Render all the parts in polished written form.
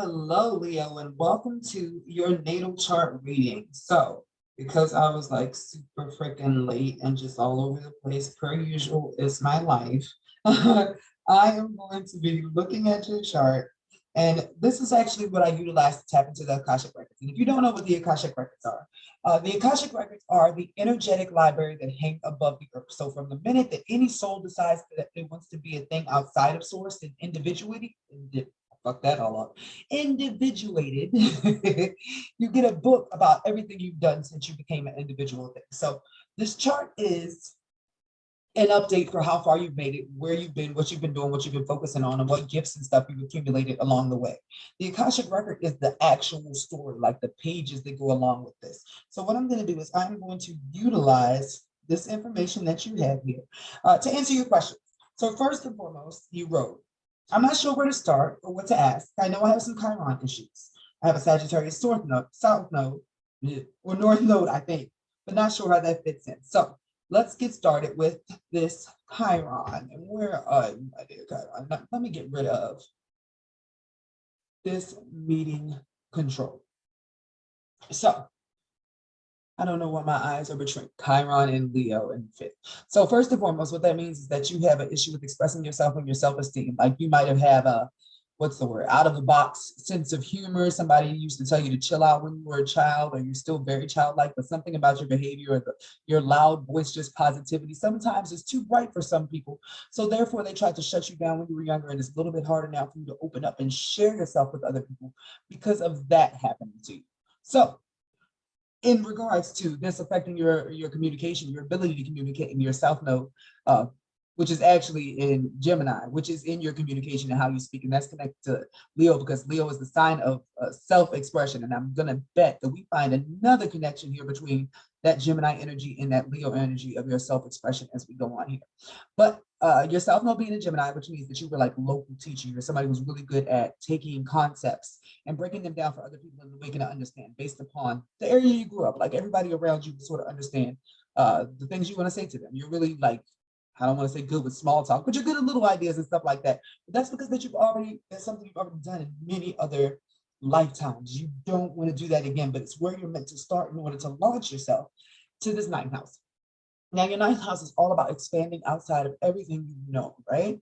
Hello, Leo, and welcome to your natal chart reading. So, because I was like super freaking late and just all over the place, per usual, is my life. I am going to be looking at your chart, and this is actually what I utilize to tap into the Akashic Records. And if you don't know what the Akashic Records are, the Akashic Records are the energetic library that hang above the earth. So, from the minute that any soul decides that it wants to be a thing outside of source and individually, fuck that all up individuated, you get a book about everything you've done since you became an individual thing. So this chart is an update for how far you've made it, where you've been, what you've been doing, what you've been focusing on, and what gifts and stuff you've accumulated along the way. The Akashic Record is the actual story, like the pages that go along with this. So what I'm going to do is I'm going to utilize this information that you have here to answer your questions. So first and foremost, you wrote, I'm not sure where to start or what to ask. I know I have some Chiron issues. I have a Sagittarius south node, or north node, I think, but not sure how that fits in. So let's get started with this Chiron. And where my dear Chiron? Now, let me get rid of this meeting control. So I don't know why my eyes are between Chiron and Leo in fifth. So first and foremost, what that means is that you have an issue with expressing yourself and your self-esteem. Like you might have a, what's the word, out of the box sense of humor. Somebody used to tell you to chill out when you were a child, or you're still very childlike, but something about your behavior or your loud, boisterous positivity sometimes is too bright for some people. So therefore, they tried to shut you down when you were younger, and it's a little bit harder now for you to open up and share yourself with other people because of that happening to you. So in regards to this affecting your communication, your ability to communicate in your South Node, which is actually in Gemini, which is in your communication and how you speak, and that's connected to Leo because Leo is the sign of self-expression. And I'm gonna bet that we find another connection here between that Gemini energy and that Leo energy of your self-expression as we go on here. But your South Node being a Gemini, which means that you were like local teacher, you're somebody who's really good at taking concepts and breaking them down for other people in the way to understand based upon the area you grew up. Like everybody around you can sort of understand the things you want to say to them. You're really like, I don't want to say good with small talk, but you're good at little ideas and stuff like that. But that's because that's something you've already done in many other lifetimes. You don't want to do that again, but it's where you're meant to start in order to launch yourself to this ninth house. Now, your ninth house is all about expanding outside of everything you know, right?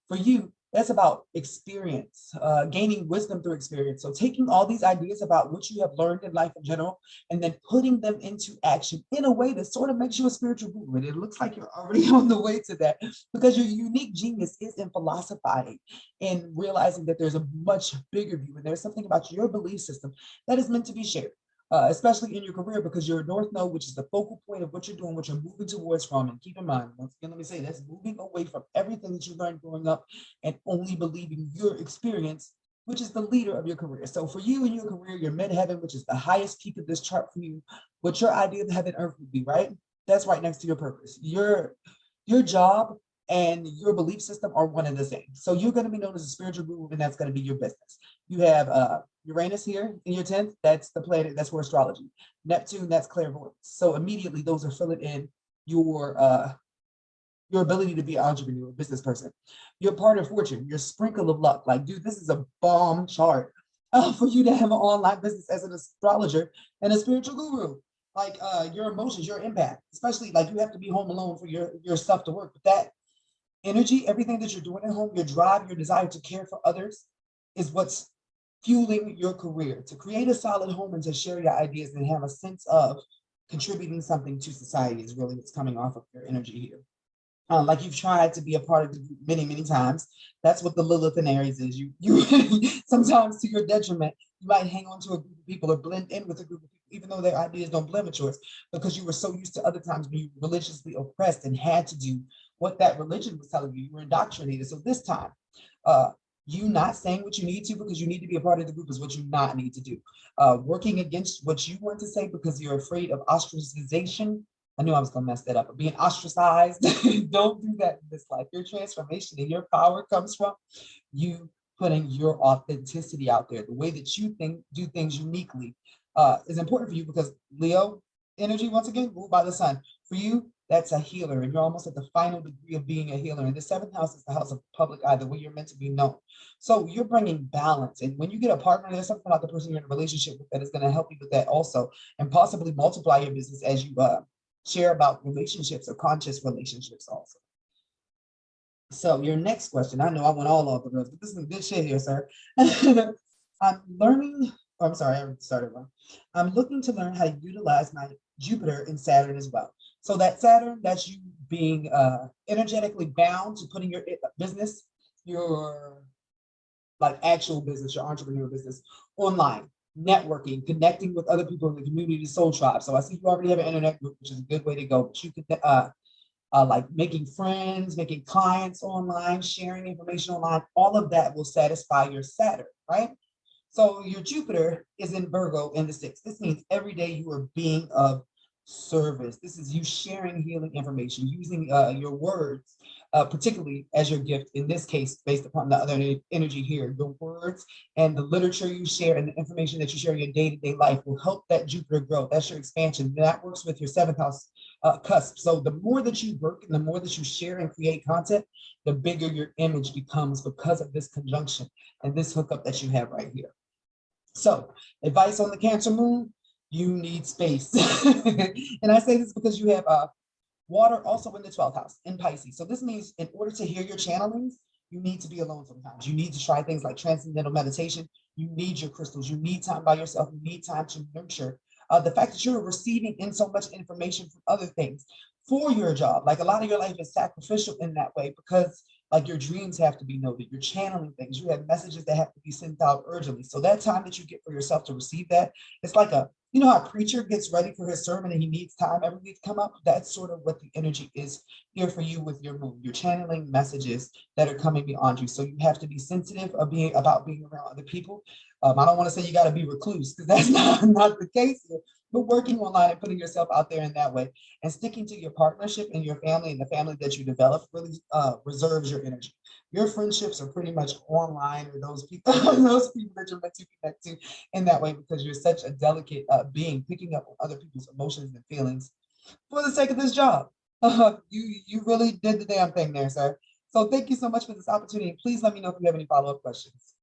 For you, that's about experience, gaining wisdom through experience. So taking all these ideas about what you have learned in life in general, and then putting them into action in a way that sort of makes you a spiritual guru. And it looks like you're already on the way to that because your unique genius is in philosophizing and realizing that there's a much bigger view and there's something about your belief system that is meant to be shared. Especially in your career, because your North Node, which is the focal point of what you're doing, what you're moving towards from. And keep in mind, once again, let me say that's moving away from everything that you learned growing up and only believing your experience, which is the leader of your career. So for you in your career, your midheaven, which is the highest peak of this chart for you, what your idea of heaven earth would be, right? That's right next to your purpose. Your job and your belief system are one and the same. So you're going to be known as a spiritual guru, and that's going to be your business. You have Uranus here in your 10th, that's the planet, that's for astrology. Neptune, that's clairvoyance. So immediately those are filling in your ability to be an entrepreneur, business person. Your part of fortune, your sprinkle of luck. Like, dude, this is a bomb chart for you to have an online business as an astrologer and a spiritual guru. Like your emotions, your impact, especially like you have to be home alone for your stuff to work. But that energy, everything that you're doing at home, your drive, your desire to care for others is what's fueling your career, to create a solid home and to share your ideas and have a sense of contributing something to society is really what's coming off of your energy here. Like you've tried to be a part of the group many, many times. That's what the Lilith and Aries is. You sometimes to your detriment, you might hang on to a group of people or blend in with a group of people, even though their ideas don't blend with yours, because you were so used to other times being religiously oppressed and had to do what that religion was telling you. You were indoctrinated. So this time, you not saying what you need to because you need to be a part of the group is what you not need to do. Working against what you want to say because you're afraid of ostracization. I knew I was gonna mess that up, but being ostracized, don't do that in this life. Your transformation and your power comes from you putting your authenticity out there. The way that you do things uniquely is important for you because Leo energy, once again, ruled by the sun. For you, That's a healer, and you're almost at the final degree of being a healer. And the seventh house is the house of public eye, the way you're meant to be known. So you're bringing balance. And when you get a partner, there's something about the person you're in a relationship with that is going to help you with that also, and possibly multiply your business as you share about relationships or conscious relationships also. So your next question, I know I went all off the rails, but this is some good shit here, sir. I'm learning, oh, I'm sorry, I started wrong. I'm looking to learn how to utilize my Jupiter and Saturn as well. So that Saturn, that's you being energetically bound to putting your business, your like actual business, your entrepreneur business online, networking, connecting with other people in the community, soul tribe. So I see you already have an internet group, which is a good way to go. But you could like making friends, making clients online, sharing information online, all of that will satisfy your Saturn, right? So your Jupiter is in Virgo in the sixth. This means every day you are being of service. This is you sharing healing information, using your words, particularly as your gift. In this case, based upon the other energy here, your words and the literature you share and the information that you share in your day-to-day life will help that Jupiter grow. That's your expansion. That works with your seventh house cusp. So the more that you work and the more that you share and create content, the bigger your image becomes because of this conjunction and this hookup that you have right here. So, advice on the Cancer moon, you need space. And I say this because you have water also in the 12th house in Pisces. So this means in order to hear your channelings, you need to be alone sometimes. You need to try things like transcendental meditation. You need your crystals. You need time by yourself. You need time to nurture. The fact that you're receiving in so much information from other things for your job, like a lot of your life is sacrificial in that way because like your dreams have to be noted, you're channeling things, you have messages that have to be sent out urgently. So that time that you get for yourself to receive that, it's like a, you know how a preacher gets ready for his sermon and he needs time every week to come up? That's sort of what the energy is here for you with your moon. You're channeling messages that are coming beyond you. So you have to be sensitive of about being around other people. I don't want to say you got to be recluse because that's not the case here, but working online and putting yourself out there in that way and sticking to your partnership and your family and the family that you develop really reserves your energy. Your friendships are pretty much online or those people, those people that you're meant to connect to in that way because you're such a delicate being, picking up on other people's emotions and feelings for the sake of this job. You really did the damn thing there, sir. So thank you so much for this opportunity. Please let me know if you have any follow-up questions.